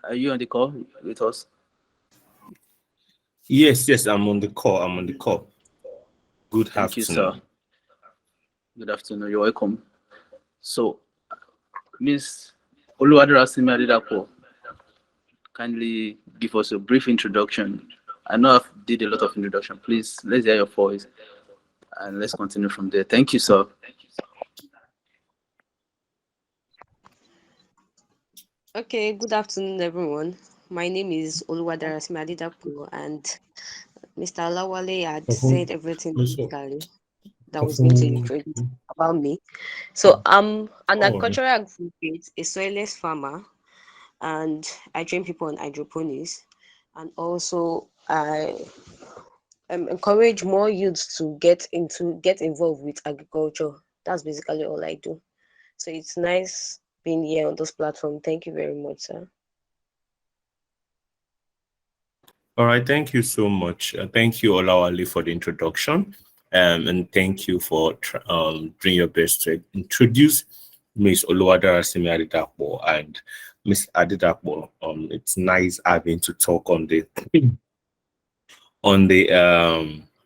Are you on the call with us? Yes, yes, I'm on the call. I'm on the call. Good Thank you, sir. afternoon. Good afternoon. You're welcome. So, Miss Oluwadarasimi Adedapo, kindly give us a brief introduction. I know I've did a lot of introduction. Please, let's hear your voice and let's continue from there. Thank you, sir. Okay, good afternoon, everyone. My name is Oluwadarasimi Adedapo, and Mr. Lawale had Mhm. said everything Yes, sir. basically that was going to Mhm. introduce about me. So I'm an Oh, agricultural advocate, a soilless farmer, and I train people on hydroponics, and also I encourage more youths to get involved with agriculture. That's basically all I do. So it's nice being here on this platform. Thank you very much, sir. all right. Thank you so much. Thank you, Olawale, for the introduction. And thank you for doing your best to introduce Miss Oluwadarasimi Adedapo and Miss Adedapo. It's nice having to talk on the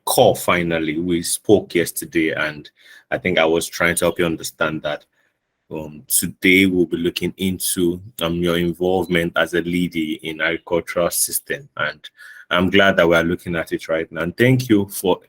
call. Finally, we spoke yesterday, and I think I was trying to help you understand that. Today we'll be looking into your involvement as a lady in agricultural system, and I'm glad that we are looking at it right now. And thank you for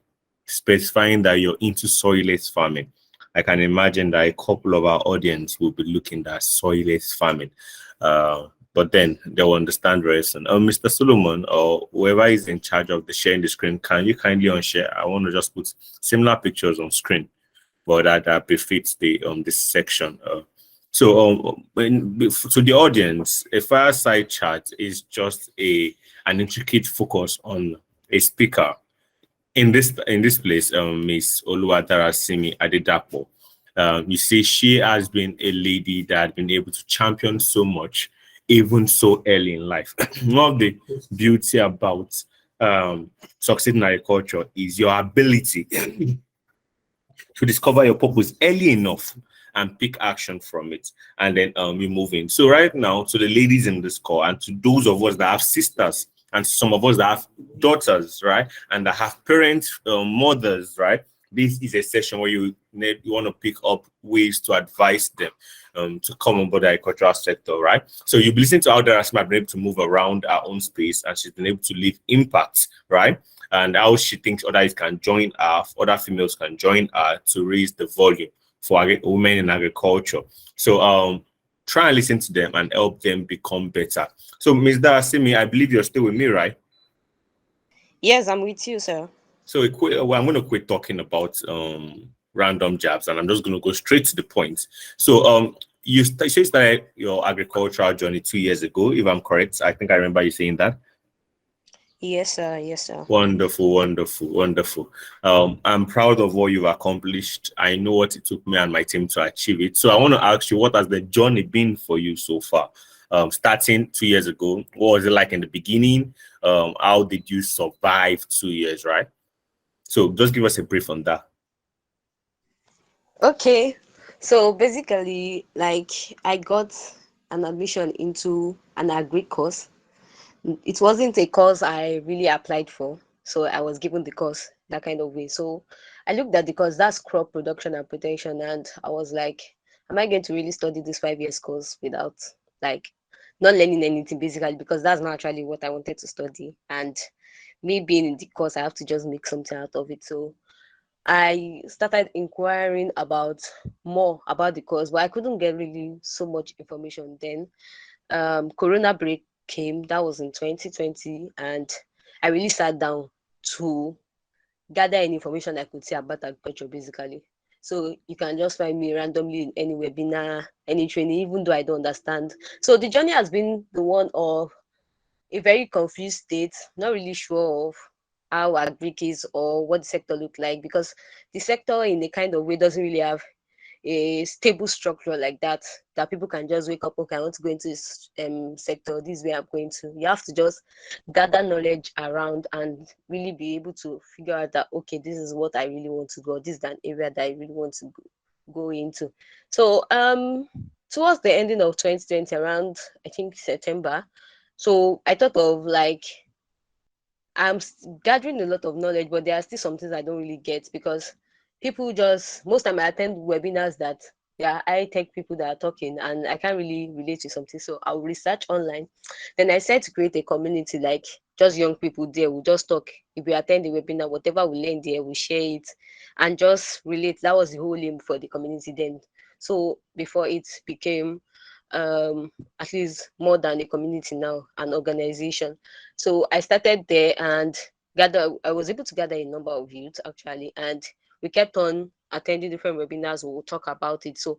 specifying that you're into soilless farming. I can imagine that a couple of our audience will be looking at soilless farming, but then they will understand very soon. Mr. Solomon or whoever is in charge of the sharing the screen, can you kindly unshare? I want to just put similar pictures on screen but that befits the this section. So the audience, a fireside chat is just an intricate focus on a speaker. In this place, Miss Oluwadarasimi Adedapo. You see, she has been a lady that has been able to champion so much, even so early in life. One of the beauty about succeeding in agriculture is your ability to discover your purpose early enough and pick action from it, and then you move in. So right now, to the ladies in this call and to those of us that have sisters and some of us that have daughters, right, and that have parents, mothers, right, this is a session where you want to pick up ways to advise them to come on board the agricultural sector, right? So you've listened to how Darasma has been able to move around our own space and she's been able to leave impact, right? And how she thinks others can join her, other females can join her to raise the volume for women in agriculture. So try and listen to them and help them become better. So Ms. Darasimi, I believe you're still with me, right? Yes, I'm with you, sir. So I'm going to quit talking about random jabs and I'm just going to go straight to the point. So you started your agricultural journey 2 years ago, if I'm correct. I think I remember you saying that. Yes, sir. Yes, sir. Wonderful, wonderful, wonderful. I'm proud of what you've accomplished. I know what it took me and my team to achieve it. So I want to ask you, what has the journey been for you so far? Starting 2 years ago, what was it like in the beginning? How did you survive 2 years, right? So just give us a brief on that. Okay. So basically, like I got an admission into an agri course. It wasn't a course I really applied for, so I was given the course that kind of way. So I looked at the course, that's crop production and protection, and I was like, am I going to really study this 5 years course without like not learning anything basically? Because that's not actually what I wanted to study, and me being in the course, I have to just make something out of it. So I started inquiring about more about the course, but I couldn't get really so much information then. Corona break came, that was in 2020, and I really sat down to gather any information I could see about agriculture basically. So you can just find me randomly in any webinar, any training, even though I don't understand. So the journey has been the one of a very confused state, not really sure of how agric is or what the sector look like, because the sector in a kind of way doesn't really have a stable structure like that people can just wake up, okay, I want to go into this sector, this way I'm going to. You have to just gather knowledge around and really be able to figure out that, okay, this is what I really want to go, this is an area that I really want to go into. So towards the ending of 2020, around I think September, So I thought of like gathering a lot of knowledge, but there are still some things I don't really get because people just most time I attend webinars that yeah, I tech people that are talking and I can't really relate to something. So I'll research online. Then I said to create a community like just young people there. We'll just talk. If we attend the webinar, whatever we learn there, we share it and just relate. That was the whole aim for the community then. So before it became at least more than a community now, an organization. So I started there and I was able to gather a number of youth actually, and we kept on attending different webinars. We'll talk about it. So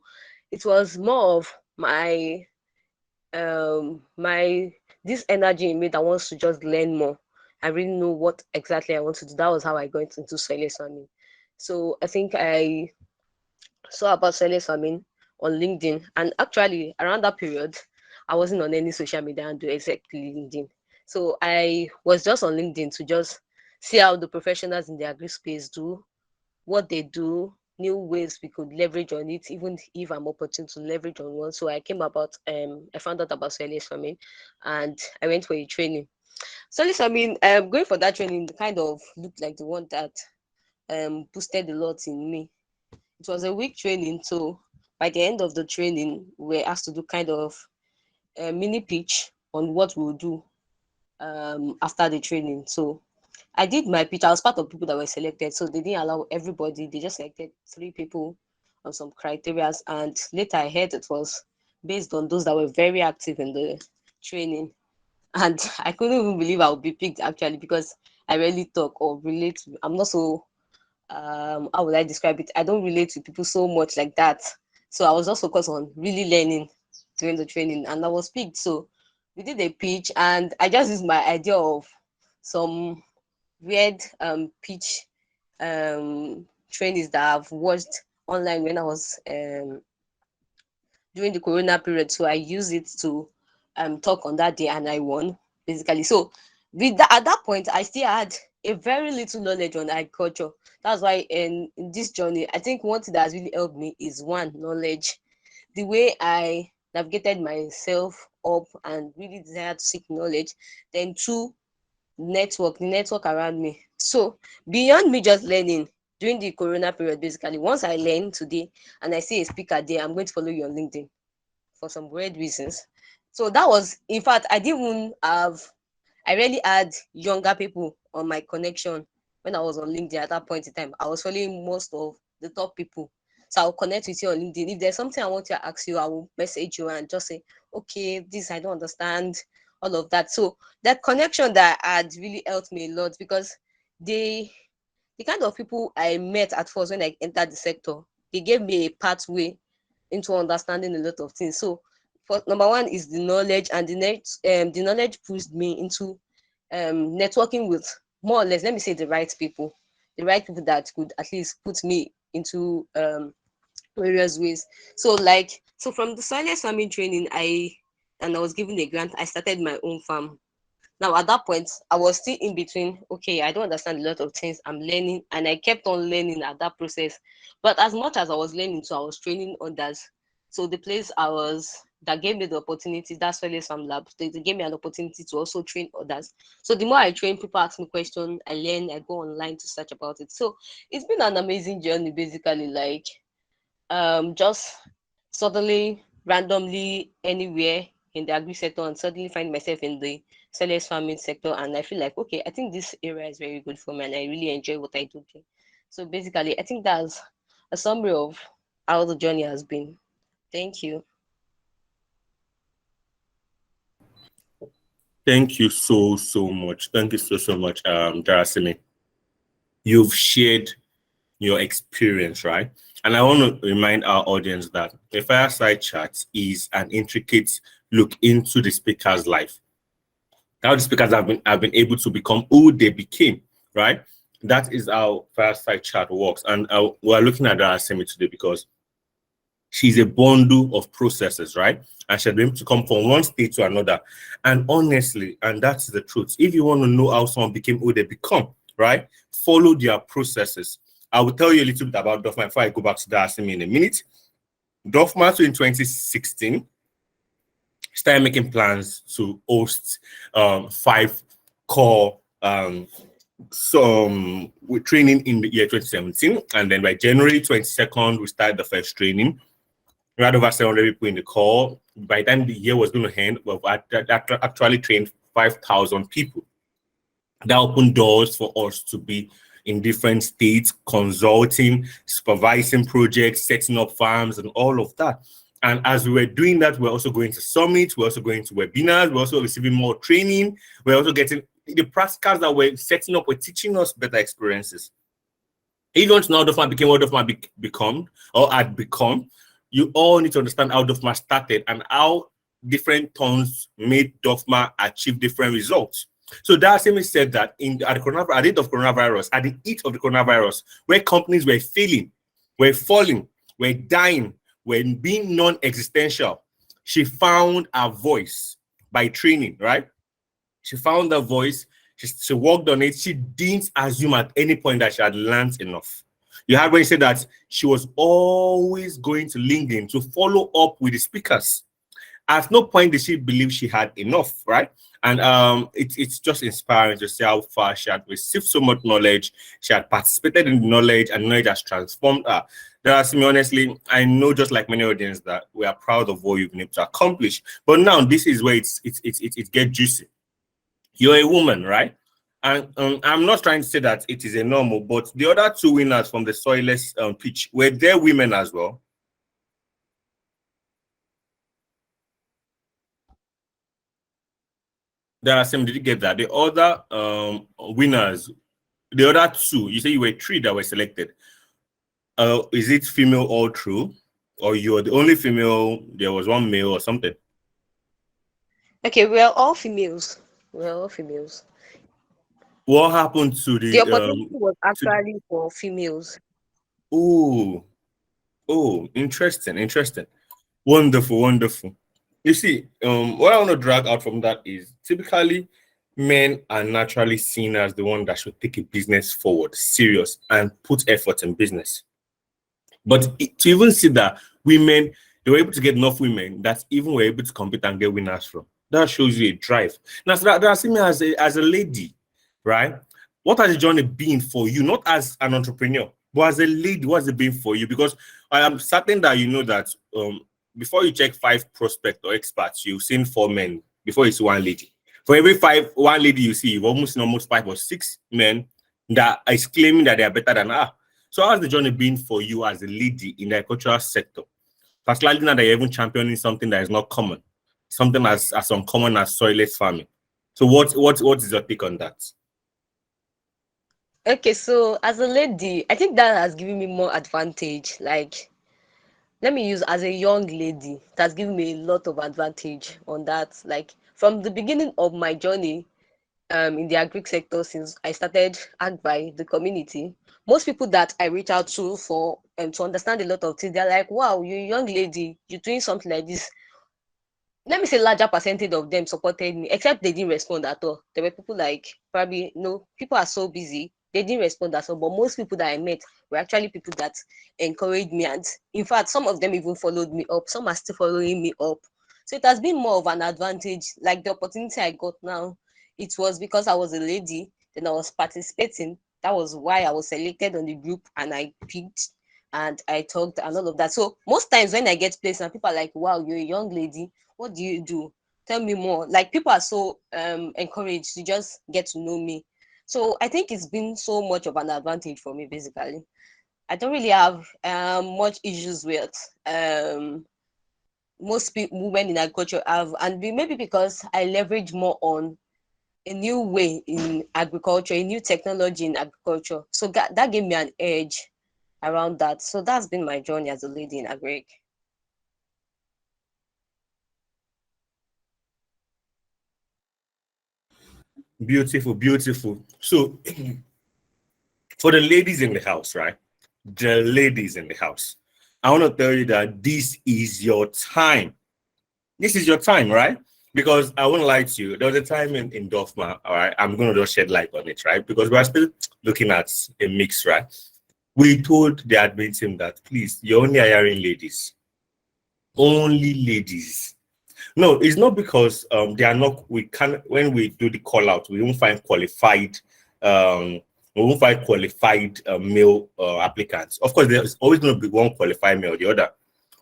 it was more of my this energy in me that wants to just learn more. I really know what exactly I want to do. That was how I got into soil farming. So I think I saw about soil farming on LinkedIn, and actually around that period, I wasn't on any social media and do exactly LinkedIn. So I was just on LinkedIn to just see how the professionals in the agri space do, what they do, new ways we could leverage on it, even if I'm opportune to leverage on one. So I found out about soil farming and I went for a training. Soil farming, going for that training kind of looked like the one that boosted a lot in me. It was a week training, so by the end of the training, we were asked to do kind of a mini pitch on what we'll do after the training. So I did my pitch. I was part of people that were selected, so they didn't allow everybody. They just selected 3 people on some criteria, and later I heard it was based on those that were very active in the training. And I couldn't even believe I would be picked actually because I rarely talk or relate. I'm not so how would I describe it? I don't relate to people so much like that. So I was just focused on really learning during the training and I was picked. So we did a pitch and I just used my idea of some weird pitch trainings that I've watched online when I was during the corona period. So I used it to talk on that day and I won basically. So with that, at that point, I still had a very little knowledge on agriculture. That's why in this journey, I think one thing that has really helped me is one, knowledge. The way I navigated myself up and really desired to seek knowledge. Then two, the network around me. So beyond me just learning during the corona period, basically, once I learn today and I see a speaker there, I'm going to follow you on LinkedIn for some weird reasons. So that was, in fact, I really had younger people on my connection when I was on LinkedIn at that point in time. I was following most of the top people. So I'll connect with you on LinkedIn. If there's something I want to ask you, I will message you and just say, okay, this I don't understand, all of that. So that connection that had really helped me a lot because they the kind of people I met at first when I entered the sector, they gave me a pathway into understanding a lot of things. So, for number one is the knowledge, and the knowledge pushed me into networking with more or less, let me say, the right people that could at least put me into various ways. So from the soil farming training, I was given a grant. I started my own farm. Now, at that point, I was still in between. Okay, I don't understand a lot of things. I'm learning, and I kept on learning at that process. But as much as I was learning, so I was training others. So the place I was that gave me the opportunity, that's why some labs. They gave me an opportunity to also train others. So the more I train, people ask me questions, I learn, I go online to search about it. So it's been an amazing journey, basically. Like just suddenly randomly anywhere in the agri sector and suddenly find myself in the sellers farming sector, and I feel like okay, I think this area is very good for me and I really enjoy what I do there. So basically I think that's a summary of how the journey has been. Thank you. Thank you so much. Thank you so much, Darasimi. You've shared your experience, right? And I want to remind our audience that a fireside chat is an intricate look into the speaker's life. How the speakers have been able to become who they became, right? That is how fireside chat works. And we're looking at Darasimi today because she's a bundle of processes, right? And she's been able to come from one state to another. And honestly, and that's the truth, if you want to know how someone became who they become, right, follow their processes. I will tell you a little bit about Dofma before I go back to Darasimi in a minute. Dofma, in 2016, started making plans to host 5 core with training in the year 2017, and then by January 22nd, we started the first training. We had over 700 people in the call. By the time the year was going to end, we've actually trained 5,000 people. That opened doors for us to be in different states, consulting, supervising projects, setting up farms, and all of that. And as we were doing that, we're also going to summits, we're also going to webinars, we're also receiving more training, we're also getting the practicals that we're setting up, were teaching us better experiences. If you want to know how Dofma became what Dofma become or had become, you all need to understand how Dofma started and how different tones made Dofma achieve different results. So Darasimi said that at the heat of coronavirus, where companies were failing, were falling, were dying, were being non-existential, she found a voice by training, right? She found a voice, she worked on it. She didn't assume at any point that she had learned enough. You heard when she said that she was always going to LinkedIn to follow up with the speakers. At no point did she believe she had enough, right? And it's just inspiring to see how far she had received so much knowledge. She had participated in knowledge, and knowledge has transformed her. Darasimi, honestly, I know just like many audience that we are proud of what you've been able to accomplish. But now this is where it gets juicy. You're a woman, right? And I'm not trying to say that it is a normal, but the other 2 winners from the soilless pitch, were there women as well? Darasimi, did you get that? The other winners, the other 2, you say you were 3 that were selected. Is it female all through? Or you're the only female, there was 1 male or something? Okay, we're all females. We're all females. What happened to The the opportunity was actually for females. oh interesting. Wonderful. You see, what I want to drag out from that is typically men are naturally seen as the one that should take a business forward, serious, and put effort in business. But to even see that women, they were able to get enough women that even were able to compete and get winners from. That shows you a drive. Now, so that see me as a lady, right? What has the journey been for you? Not as an entrepreneur, but as a lady, what's it been for you? Because I am certain that you know that before you check 5 prospects or experts, you've seen 4 men before you see 1 lady. For every 1 lady you see, you've almost seen almost 5 or 6 men that is claiming that they are better than her. So how has the journey been for you as a lady in the agricultural sector? Particularly now that you're even championing something that is not common, something as uncommon as soilless farming. So what is your take on that? Okay, so as a lady, I think that has given me more advantage. Like, let me use as a young lady, it has given me a lot of advantage on that. Like, from the beginning of my journey in the agri sector, since I started ag by the community, most people that I reach out to for to understand a lot of things, they're like, wow, you're a young lady, you're doing something like this. Let me say larger percentage of them supported me, except they didn't respond at all. There were people like, probably, no, people are so busy, they didn't respond at all. But most people that I met were actually people that encouraged me, and in fact, some of them even followed me up. Some are still following me up. So it has been more of an advantage. Like the opportunity I got now, it was because I was a lady, then I was participating. That was why I was selected on the group, and I picked and I talked and all of that. So most times when I get placed and people are like, wow, you're a young lady, what do you do? Tell me more. Like, people are so encouraged to just get to know me. So I think it's been so much of an advantage for me. Basically, I don't really have much issues with most women in agriculture have, and maybe because I leverage more on a new way in agriculture, a new technology in agriculture. So that gave me an edge around that. So that's been my journey as a lady in agri. Beautiful. So for the ladies in the house, right? The ladies in the house, I want to tell you that this is your time. This is your time, right? Because I won't lie to you. There was a time in Dofma, all right? I'm going to just shed light on it, right? Because we're still looking at a mix, right? We told the admin team that, please, you're only hiring ladies. Only ladies. No, it's not because they are not. We can when we do the call out, we won't find qualified. We won't find qualified male applicants. Of course, there's always going to be one qualified male or the other.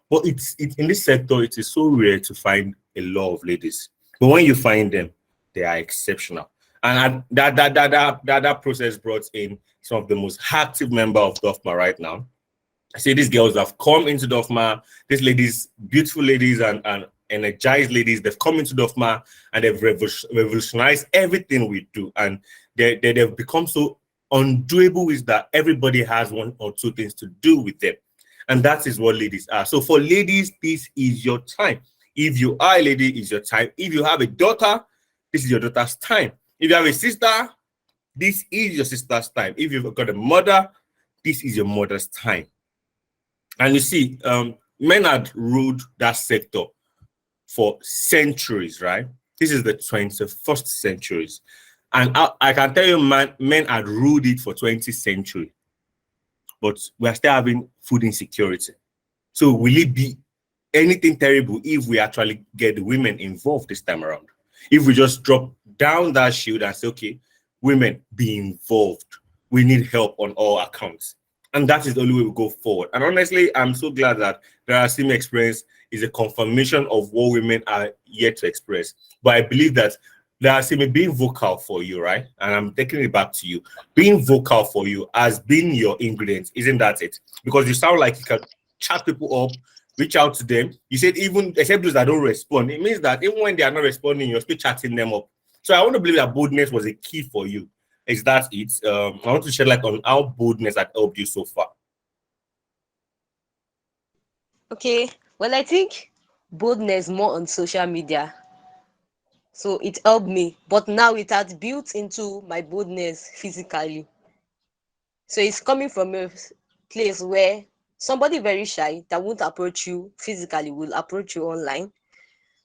But it's in this sector, it is so rare to find a lot of ladies. But when you find them, they are exceptional. And that process brought in some of the most active member of DOFMA right now. I say these girls have come into DOFMA, these ladies, beautiful ladies and energized ladies, they've come into DOFMA and they've revolutionized everything we do. And they've become so undoable is that everybody has one or two things to do with them. And that is what ladies are. So for ladies, this is your time. If you are a lady, it's your time. If you have a daughter, this is your daughter's time. If you have a sister, this is your sister's time. If you've got a mother, this is your mother's time. And you see, men had ruled that sector for centuries, right? This is the 21st centuries. And I can tell you, men had ruled it for 20th century. But we are still having food insecurity. So will it be anything terrible if we actually get the women involved this time around? If we just drop down that shield and say, okay, women, be involved. We need help on all accounts. And that is the only way we go forward. And honestly, I'm so glad that the Darasimi experience is a confirmation of what women are yet to express. But I believe that Darasimi being vocal for you, right? And I'm taking it back to you. Being vocal for you has been your ingredient, isn't that it? Because you sound like you can chat people up, reach out to them. You said even except those that don't respond. It means that even when they are not responding, you're still chatting them up. So I want to believe that boldness was a key for you. Is that it? I want to shed light on how boldness had helped you so far. Okay, well, I think boldness more on social media. So it helped me, but now it has built into my boldness physically. So it's coming from a place where somebody very shy that won't approach you physically will approach you online.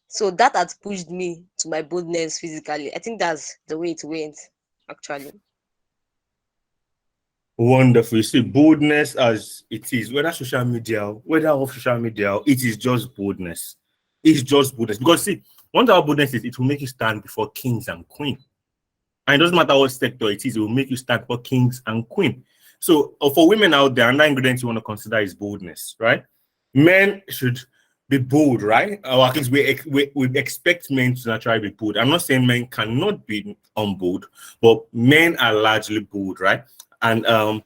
So that has pushed me to my boldness physically. I think that's the way it went, actually. Wonderful. You see, boldness as it is, whether social media, whether off social media, it is just boldness. It's just boldness. Because see, one thing about boldness is it will make you stand before kings and queens. And it doesn't matter what sector it is, it will make you stand for kings and queens. So for women out there, another ingredient you want to consider is boldness, right? Men should be bold, right? Or at least we expect men to naturally be bold. I'm not saying men cannot be unbold, but men are largely bold, right? And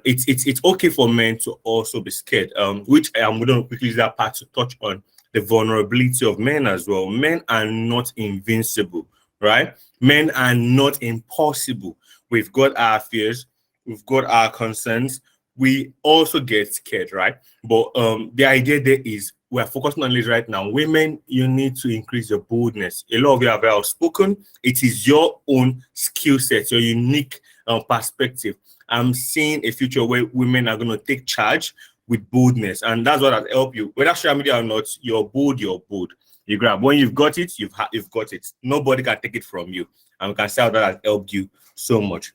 it's okay for men to also be scared. Which I'm going to quickly use that part to touch on the vulnerability of men as well. Men are not invincible, right? Men are not impossible. We've got our fears, we've got our concerns. We also get scared, right? But the idea there is we're focusing on this right now. Women, you need to increase your boldness. A lot of you are very outspoken. It is your own skill set, your unique perspective. I'm seeing a future where women are going to take charge with boldness, and that's what will help you. Whether social media or not, you're bold. You grab when you've got it, you've got it. Nobody can take it from you, and we can say how that has helped you so much.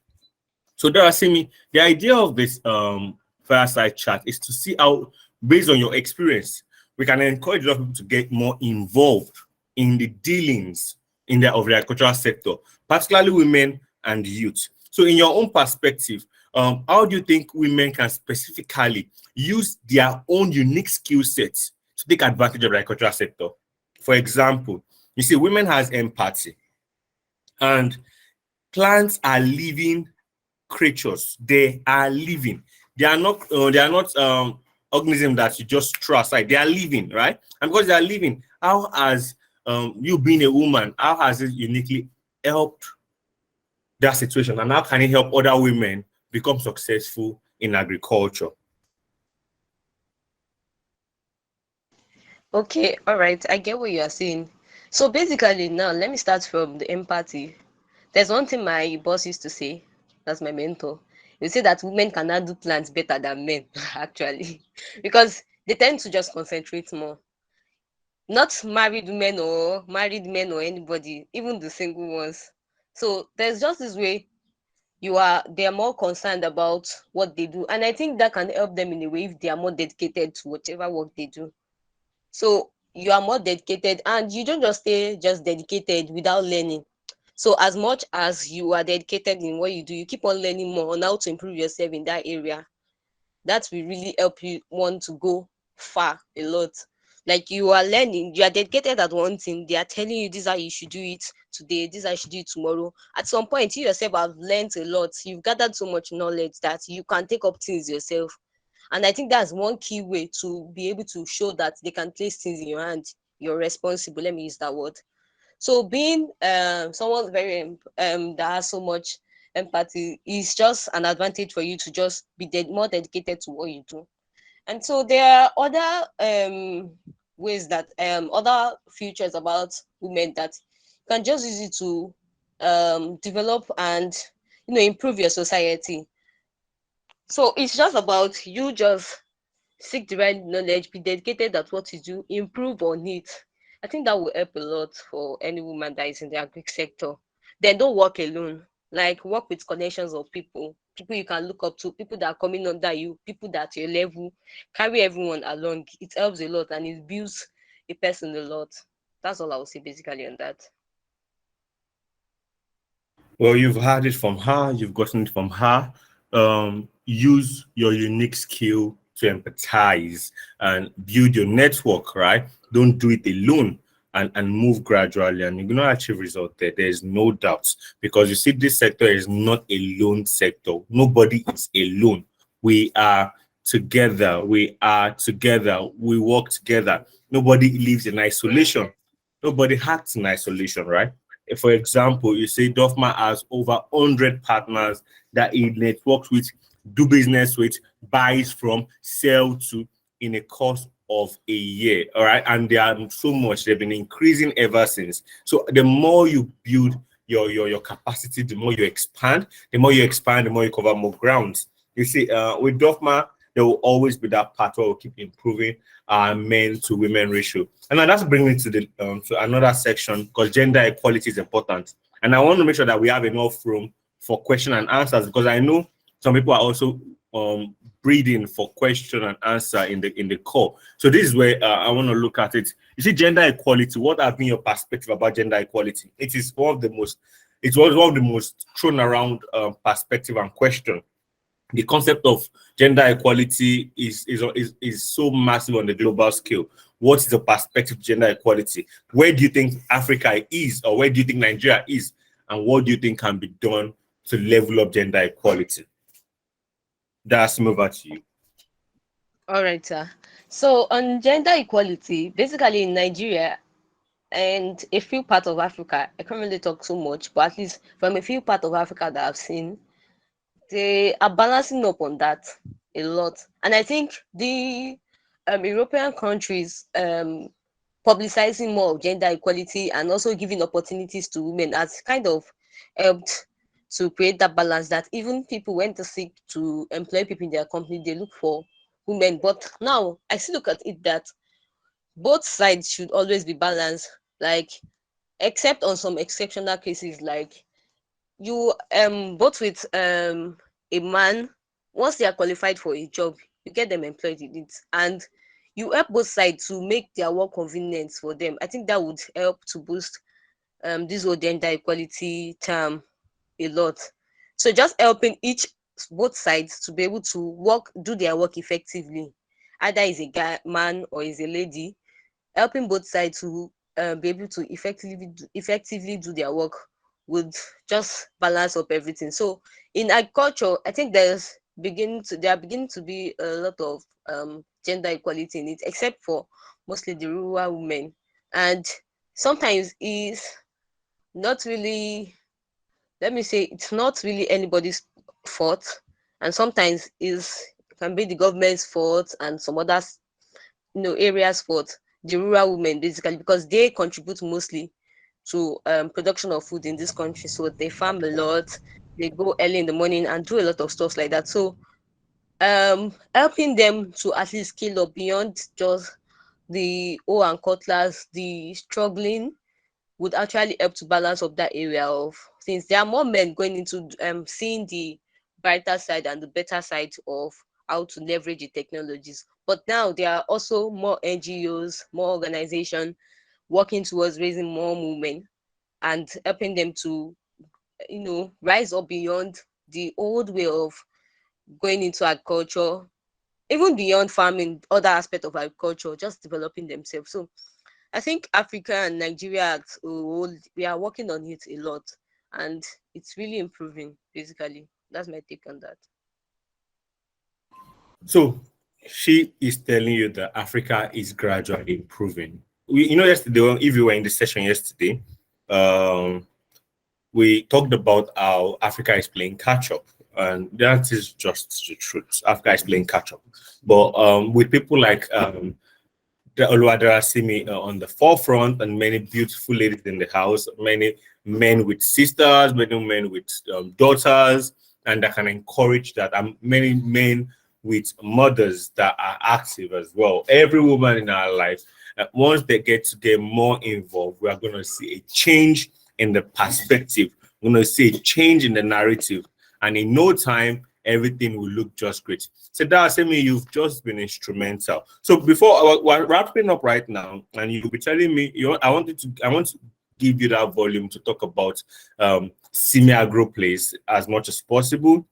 So Darasimi, the idea of this fireside chat is to see how, based on your experience, we can encourage other people to get more involved in the dealings of the agricultural sector, particularly women and youth. So in your own perspective, how do you think women can specifically use their own unique skill sets to take advantage of the agricultural sector? For example, you see, women has empathy, and plants are living creatures. They are living. They are not. Organisms that you just throw aside. They are living, right? And because they are living, how has you being a woman? How has it uniquely helped that situation, and how can it help other women become successful in agriculture? Okay, all right. I get what you are saying. So basically, now let me start from the empathy. There's one thing my boss used to say, that's my mentor. He would say that women cannot do plants better than men, actually, because they tend to just concentrate more. Not married men or anybody, even the single ones. So there's just this way they're more concerned about what they do. And I think that can help them in a way if they are more dedicated to whatever work they do. So you are more dedicated, and you don't just stay just dedicated without learning. So as much as you are dedicated in what you do, you keep on learning more on how to improve yourself in that area. That will really help you want to go far a lot. Like you are learning, you are dedicated at one thing, they are telling you this is how you should do it today, this is how you should do it tomorrow. At some point, you yourself have learned a lot, you've gathered so much knowledge that you can take up things yourself. And I think that's one key way to be able to show that they can place things in your hand. You're responsible. Let me use that word. So being someone very that has so much empathy is just an advantage for you to just be more dedicated to what you do. And so there are other ways that other features about women that you can just use it to develop and improve your society. So it's just about you just seek the right knowledge, be dedicated at what you do, improve on it. I think that will help a lot for any woman that is in the agri sector. Then don't work alone. Like work with connections of people you can look up to, people that are coming under you, people that your level. Carry everyone along. It helps a lot and it builds a person a lot. That's all I would say basically on that. Well, you've had it from her, you've gotten it from her. Use your unique skill to empathize and build your network, right? Don't do it alone, and move gradually, and you're going to achieve result there. There's no doubt, because you see, this sector is not a lone sector. Nobody is alone. We are together. We are together. We work together. Nobody lives in isolation. Nobody acts in isolation, right? For example, you say Dofma has over 100 partners that it networks with, do business with, buys from, sell to in a course of a year. All right. And they are so much, they've been increasing ever since. So the more you build your capacity, the more you expand, the more you cover more grounds. You see, with Dofma, there will always be that part where we'll keep improving our men to women ratio. And now that's bringing me to the to another section, because gender equality is important. And I want to make sure that we have enough room for question and answers, because I know some people are also breeding for question and answer in the call. So this is where I want to look at it. You see, gender equality. What have been your perspective about gender equality? It is one of the most, it was one of the most thrown around perspective and question. The concept of gender equality is so massive on the global scale. What is the perspective of gender equality? Where do you think Africa is, or where do you think Nigeria is, and what do you think can be done to level up gender equality? That's over to you. All right, sir. So on gender equality, basically in Nigeria and a few parts of Africa, I can't really talk so much, but at least from a few parts of Africa that I've seen, they are balancing up on that a lot. And I think the European countries publicizing more of gender equality and also giving opportunities to women has kind of helped to create that balance, that even people went to seek to employ people in their company, they look for women. But now I still look at it that both sides should always be balanced, like except on some exceptional cases, like you both with a man, once they are qualified for a job, you get them employed in it, and you help both sides to make their work convenient for them. I think that would help to boost this whole gender equality term a lot. So just helping each both sides to be able to work, do their work effectively, either is a guy man or is a lady, helping both sides to be able to effectively do their work would just balance up everything. So in agriculture, I think there are beginning to be a lot of gender equality in it, except for mostly the rural women. And sometimes is not really, let me say, it's not really anybody's fault, and sometimes is can be the government's fault and some others areas fault, the rural women basically, because they contribute mostly to production of food in this country. So they farm a lot, they go early in the morning and do a lot of stuff like that. So helping them to at least scale up beyond just the O and cutlass, the struggling, would actually help to balance up that area of things. There are more men going into seeing the brighter side and the better side of how to leverage the technologies. But now there are also more NGOs, more organization working towards raising more movement and helping them to, rise up beyond the old way of going into agriculture, even beyond farming, other aspect of agriculture, just developing themselves. So I think Africa and Nigeria as a whole, we are working on it a lot, and it's really improving. Basically, that's my take on that. So she is telling you that Africa is gradually improving. Yesterday, if you were in the session yesterday, um, we talked about how Africa is playing catch up, and that is just the truth. Africa is playing catch up, but with people like the Oluwadarasimi on the forefront, and many beautiful ladies in the house, many men with sisters, many men with daughters, and that can encourage that, and many men with mothers that are active as well. Every woman in our life, once they get more involved, we are going to see a change in the perspective. We're going to see a change in the narrative, and in no time, everything will look just great. So that's me. You've just been instrumental. So before we're wrapping up right now, and you'll be telling me, I want to give you that volume to talk about Simi Agro Place as much as possible.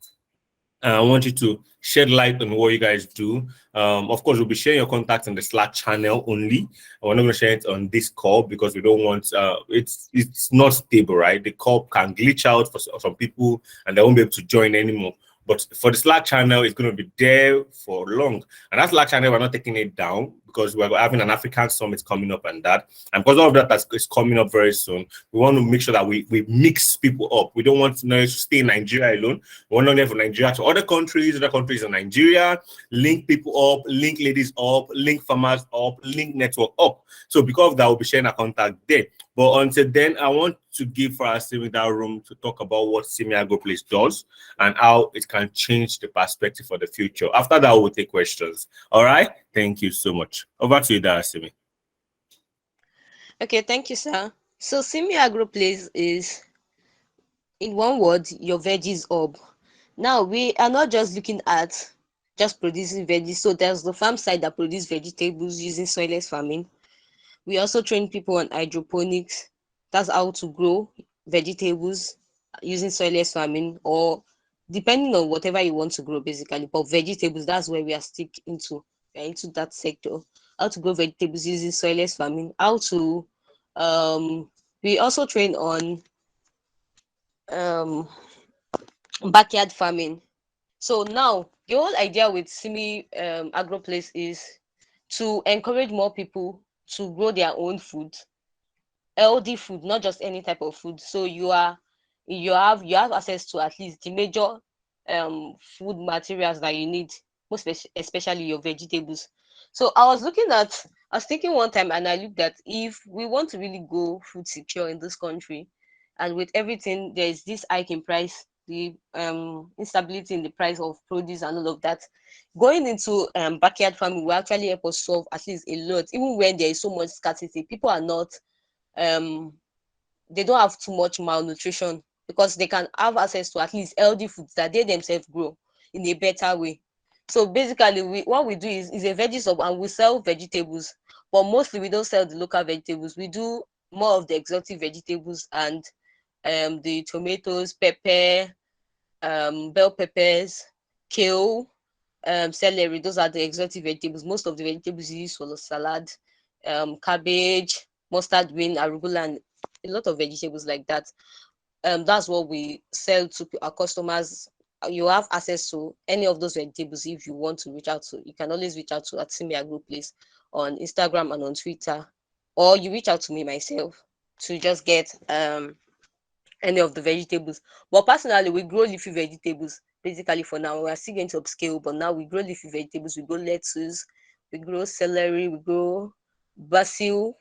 I want you to shed light on what you guys do. Of course, we'll be sharing your contacts in the Slack channel only. We're not going to share it on this call because we don't want it's not stable, right? The call can glitch out for some people and they won't be able to join anymore. But for the Slack channel, it's going to be there for long. And that Slack channel, we're not taking it down because we're having an African summit coming up and that. And because all of that is coming up very soon, we want to make sure that we mix people up. We don't want to stay in Nigeria alone. We want to learn from Nigeria to other countries in Nigeria, link people up, link ladies up, link farmers up, link network up. So because of that, we'll be sharing our contact there. But until then, I want to give for us in that room to talk about what Simi Agro Place does and how it can change the perspective for the future. After that, we'll take questions. All right? Thank you so much. Over to you, Darasimi. Okay, thank you, sir. So Simi Agro Place is, in one word, your veggies hub. Now we are not just looking at just producing veggies. So there's the farm side that produce vegetables using soilless farming. We also train people on hydroponics. That's how to grow vegetables using soilless farming, or depending on whatever you want to grow, basically. But vegetables, that's where we are stick into. We are into that sector. How to grow vegetables using soilless farming. How to we also train on um backyard farming. So now the whole idea with Simi Agro Place is to encourage more people to grow their own food, healthy food, not just any type of food. So you have access to at least the major food materials that you need, especially your vegetables. So I was thinking one time, and I looked at, if we want to really go food secure in this country, and with everything, there is this hike in price, the instability in the price of produce and all of that. Going into backyard farming will actually help us solve at least a lot, even when there is so much scarcity. People are not um they don't have too much malnutrition because they can have access to at least healthy foods that they themselves grow in a better way. So basically, what we do is a veggie shop, and we sell vegetables, but mostly we don't sell the local vegetables. We do more of the exotic vegetables and the tomatoes, pepper, bell peppers, kale, celery. Those are the exotic vegetables. Most of the vegetables used for the salad, cabbage, mustard green, arugula, and a lot of vegetables like that. That's what we sell to our customers. You have access to any of those vegetables. If you want to reach out to, you can always reach out to at Simi Agro Place on Instagram and on Twitter, or you reach out to me myself to just get any of the vegetables. But personally, we grow leafy vegetables. Basically, for now, we are still going to upscale, but now we grow leafy vegetables. We grow lettuce, we grow celery, we grow basil,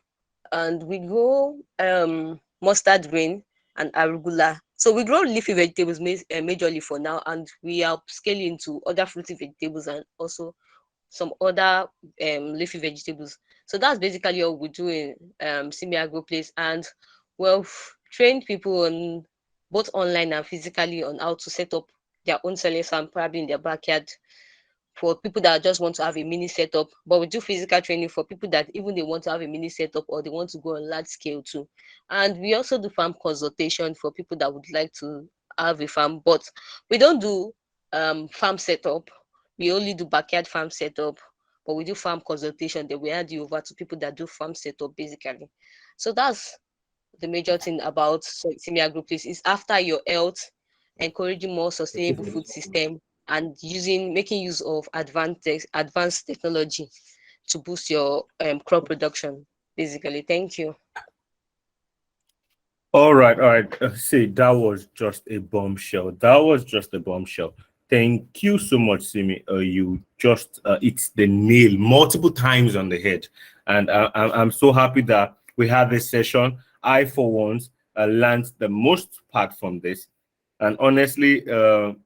and we grow mustard green and arugula. So we grow leafy vegetables majorly for now, and we are scaling to other fruity vegetables and also some other leafy vegetables. So that's basically all we do in Simi Agro Place, and we've trained people on both online and physically on how to set up their own selling farm, probably in their backyard. for people that just want to have a mini setup, but we do physical training for people that even they want to have a mini setup or they want to go on large scale too. And we also do farm consultation for people that would like to have a farm, but we don't do farm setup. We only do backyard farm setup, but we do farm consultation. Then we hand you over to people that do farm setup basically. So that's the major thing about semi agro place is after your health, encouraging more sustainable food system and making use of advanced technology to boost your crop production. Basically, thank you. All right, all right. See, that was just a bombshell. That was just a bombshell. Thank you so much, Simi. You just it's the nail multiple times on the head, and I'm so happy that we had this session. I, for once, learned the most part from this, and honestly,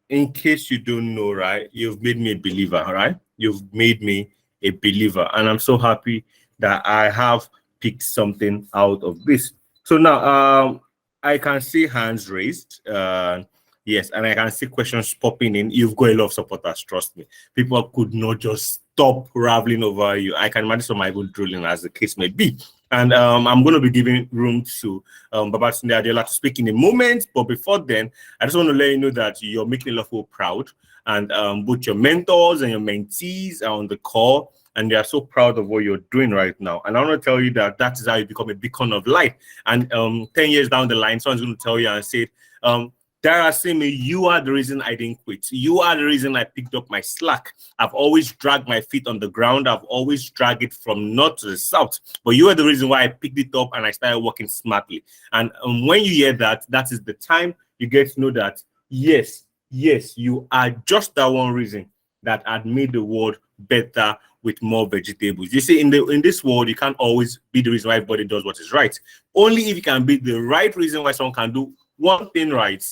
in case you don't know, right, you've made me a believer. All right, you've made me a believer, and I'm so happy that I have picked something out of this. So now, I can see hands raised. Yes, and I can see questions popping in. You've got a lot of supporters, trust me. People could not just stop raveling over you. I can imagine some people drooling, as the case may be. And I'm going to be giving room to Babatunde Adeola to speak in a moment. But before then, I just want to let you know that you're making a lot of people proud. And both your mentors and your mentees are on the call, and they are so proud of what you're doing right now. And I want to tell you that that is how you become a beacon of light. And 10 years down the line, someone's going to tell you and say, Darasimi, you are the reason I didn't quit. You are the reason I picked up my slack. I've always dragged my feet on the ground. I've always dragged it from north to the south. But you are the reason why I picked it up and I started working smartly. And when you hear that, that is the time you get to know that, yes, you are just that one reason that had made the world better with more vegetables. You see, in this world, you can't always be the reason why everybody does what is right. Only if you can be the right reason why someone can do one thing right,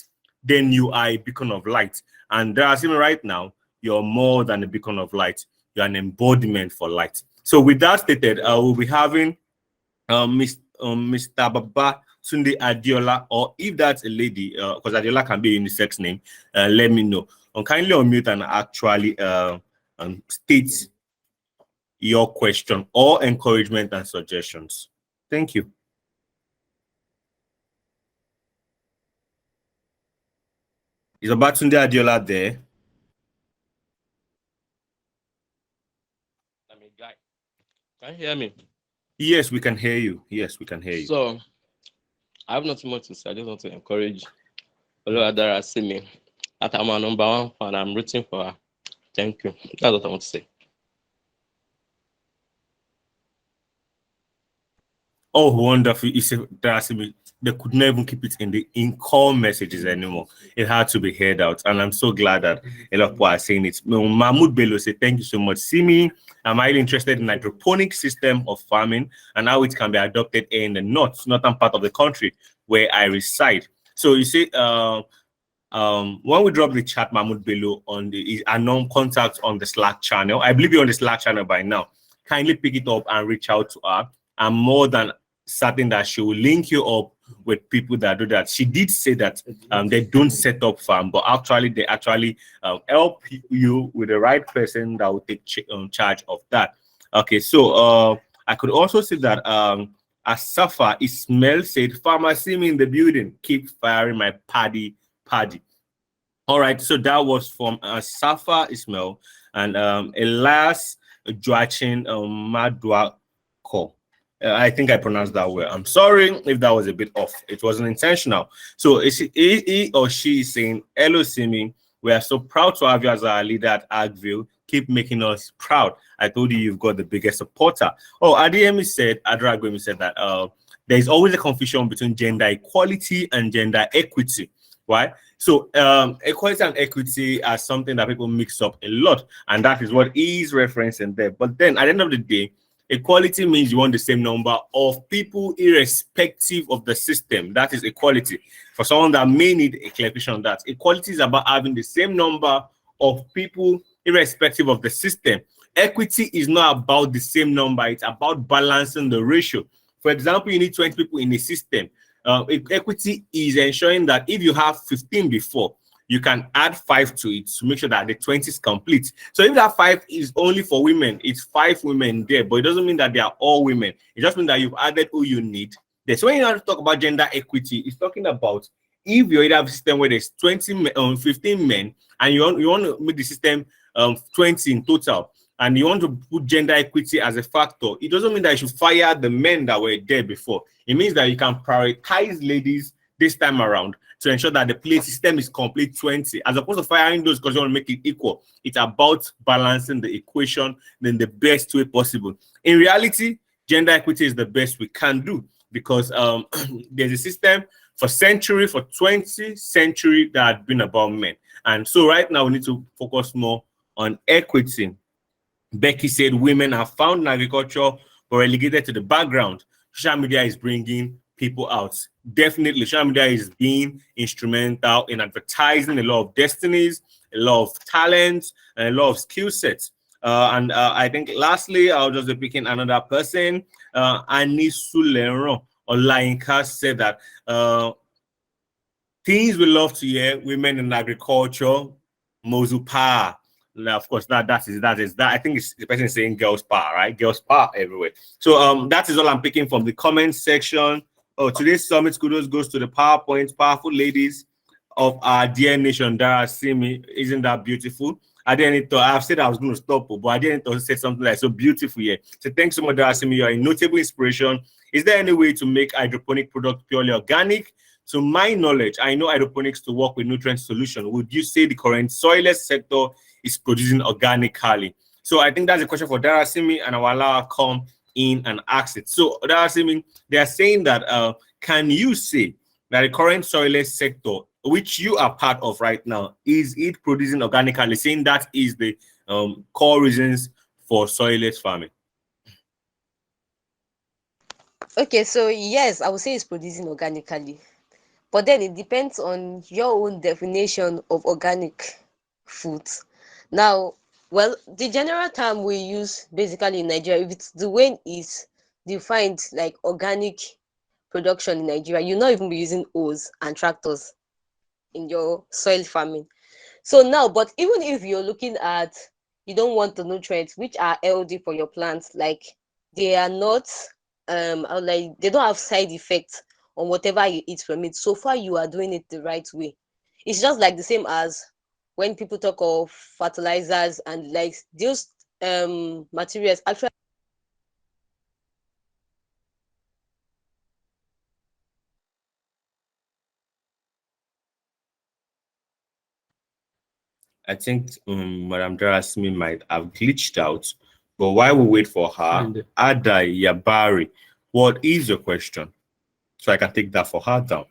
then you are a beacon of light. And Darasimi, right now, you're more than a beacon of light. You're an embodiment for light. So with that stated, I will be having Mr. Baba Tunde Adiola, or if that's a lady, because Adiola can be a unisex name, let me know. Kindly unmute and actually state your question or encouragement and suggestions. Thank you. Is Babatunde Adiola there? I'm a guy. Can you hear me? Yes, we can hear you. Yes, we can hear you. So I have nothing more to say. I just want to encourage Oluwadarasimi that I'm a number one fan. I'm rooting for her. Thank you. That's what I want to say. Oh, wonderful. You said Darasimi, they could not even keep it in call messages anymore. It had to be heard out. And I'm so glad that a lot of people are saying it. Mahmoud Bello said, thank you so much. Simi, I'm highly interested in hydroponic system of farming and how it can be adopted in the northern part of the country where I reside. So you see, when we drop the chat, Mahmoud Bello on the unknown contact on the Slack channel, I believe you're on the Slack channel by now. Kindly pick it up and reach out to her. I'm more than certain that she will link you up with people that do that. She did say that they don't set up farm, but actually they help you with the right person that will take charge of that. Okay, so I could also say that Asafa Ismail said, "Farmer, see me in the building. Keep firing my paddy." All right, so that was from Asafa Ismail and Elias Joachim Madwako. I think I pronounced that well. I'm sorry if that was a bit off. It wasn't intentional. So he or she is saying, hello, Simi. We are so proud to have you as our leader at Agville. Keep making us proud. I told you you've got the biggest supporter. Oh, Adeniyi said that there's always a confusion between gender equality and gender equity. Right? So equality and equity are something that people mix up a lot. And that is what he's referencing there. But then at the end of the day, equality means you want the same number of people irrespective of the system. That is equality. For someone that may need a clarification on that, equality is about having the same number of people irrespective of the system. Equity is not about the same number. It's about balancing the ratio. For example, you need 20 people in a system. Equity is ensuring that if you have 15 before, you can add 5 to it to make sure that the 20 is complete. So if that 5 is only for women, it's 5 women there, but it doesn't mean that they are all women. It just means that you've added who you need there. So when you want to talk about gender equity, it's talking about if you have a system where there's 15 men, and you want to make the system 20 in total, and you want to put gender equity as a factor, it doesn't mean that you should fire the men that were there before. It means that you can prioritize ladies this time around to ensure that the play system is complete 20, as opposed to firing those because you want to make it equal. It's about balancing the equation in the best way possible. In reality, gender equity is the best we can do because there's a system for 20 centuries that had been about men. And so right now we need to focus more on equity. Becky said women are found in agriculture but relegated to the background. Social media is bringing people out. Definitely, social media is being instrumental in advertising a lot of destinies, a lot of talents, and a lot of skill sets. I think lastly, I'll just be picking another person. Anisu Leron Olainka said that things we love to hear, women in agriculture, Mozupa. Now, of course, that is that. I think it's the person saying girls power, right? Girls power everywhere. So that is all I'm picking from the comment section. Oh, today's summit kudos goes to the PowerPoint, powerful ladies of our dear nation, Darasimi. Isn't that beautiful? I've said I was going to stop, but I didn't say something like so beautiful here. So thanks so much, Darasimi. You're a notable inspiration. Is there any way to make hydroponic product purely organic? To my knowledge, I know hydroponics to work with nutrient solution. Would you say the current soilless sector is producing organically? So I think that's a question for Darasimi, and I will allow her come in and ask it. So Darasimi, they are saying that can you say that the current soilless sector, which you are part of right now, is it producing organically? Saying that is the core reasons for soilless farming. Okay, so yes, I would say it's producing organically. But then it depends on your own definition of organic foods. Now, well, the general term we use basically in Nigeria, if it's the way it's defined like organic production in Nigeria, you'll not even be using hoes and tractors in your soil farming. So now, but even if you're looking at, you don't want the nutrients which are healthy for your plants, like they are not, like they don't have side effects on whatever you eat from it. So far, you are doing it the right way. It's just like the same as when people talk of fertilizers and like those materials actually. I think Madam Darasimi might have glitched out, but while we wait for her, Ada Yabari, what is your question? So I can take that for her down.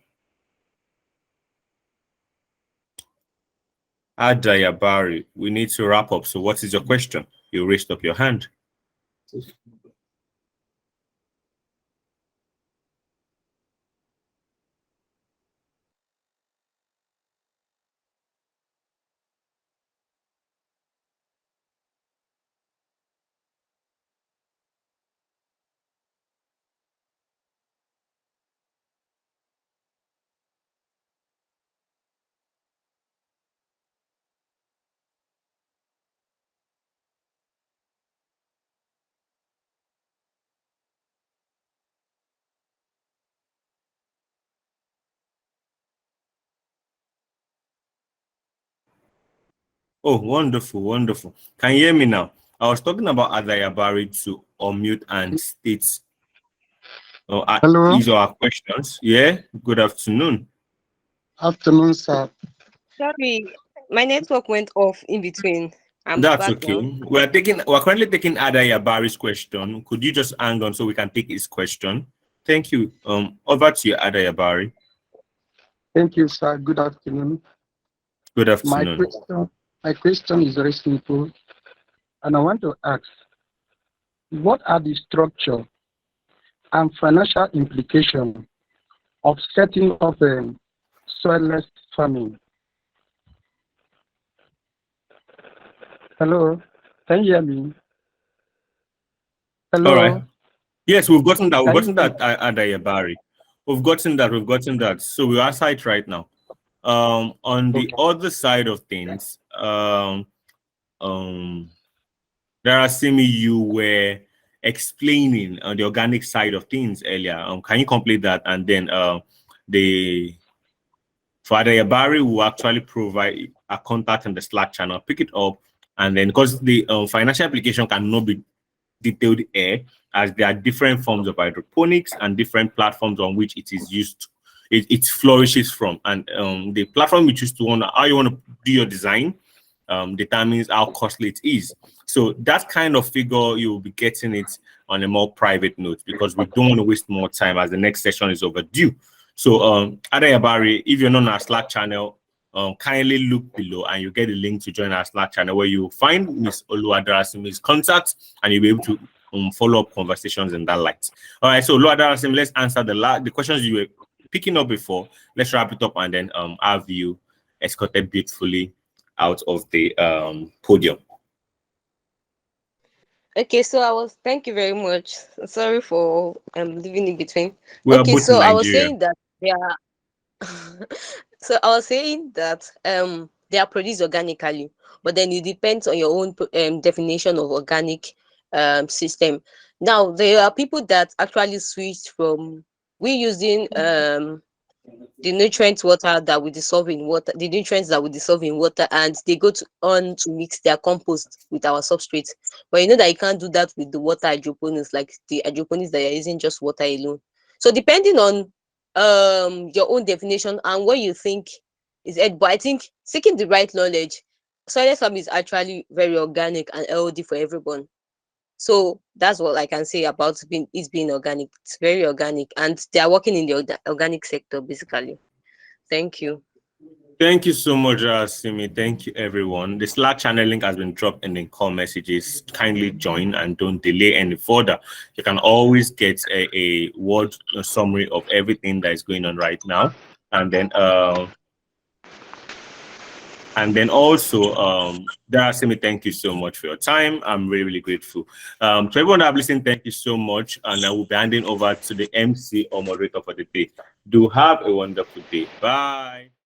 Ada Yabari, we need to wrap up. So what is your question? You raised up your hand. Oh, wonderful, wonderful. Can you hear me now? I was talking about Adayabari to unmute and state Hello. these are our questions. Yeah, good afternoon. Afternoon, sir. Sorry, my network went off in between. I'm That's back okay. now. We're currently taking Adayabari's question. Could you just hang on so we can take his question? Thank you. Over to you, Adayabari. Thank you, sir. Good afternoon. Good My afternoon. question is very simple, and I want to ask, what are the structure and financial implications of setting up a soilless farming? Hello, can you hear me? Hello. All right. Yes, we've gotten that. We've Can you gotten that, Adayabari. We've gotten that. So we'll answer it right now. On the Okay. other side of things, um, Darasimi, you were explaining on the organic side of things earlier. Can you complete that? And then the Father Yabari will actually provide a contact in the Slack channel, pick it up, and then because the financial application cannot be detailed here, as there are different forms of hydroponics and different platforms on which it is used. It flourishes from, and the platform you choose to want, how you want to do your design, determines how costly it is. So that kind of figure, you will be getting it on a more private note because we don't want to waste more time as the next session is overdue. So, Adeyabari, if you're not on our Slack channel, kindly look below and you get a link to join our Slack channel where you will find Miss Oluwadarasimi's contact and you'll be able to follow up conversations in that light. All right, so Oluwadarasimi, let's answer the questions you were picking up before. Let's wrap it up and then have you escorted beautifully out of the podium. Okay, so thank you very much. Sorry for leaving in between. We are Okay, both in so I was Nigeria. saying that they are so I was saying that they are produced organically, but then it depends on your own definition of organic system. Now there are people that actually switched from we using the nutrients water that we dissolve in water, the nutrients that we dissolve in water, and they on to mix their compost with our substrate. But you know that you can't do that with the water hydroponics, like the hydroponics that you're using just water alone. So depending on your own definition and what you think is it, but I think seeking the right knowledge, soil farm is actually very organic and healthy for everyone. So that's what I can say about being organic. It's very organic, and they are working in the organic sector basically. Thank you. Thank you so much, Simi. Thank you, everyone. The Slack channel link has been dropped in the call messages. Kindly join and don't delay any further. You can always get a word summary of everything that is going on right now, and then also, Darasimi, thank you so much for your time. I'm really, really grateful. To everyone that have listened, thank you so much. And I will be handing over to the MC or moderator for the day. Do have a wonderful day. Bye.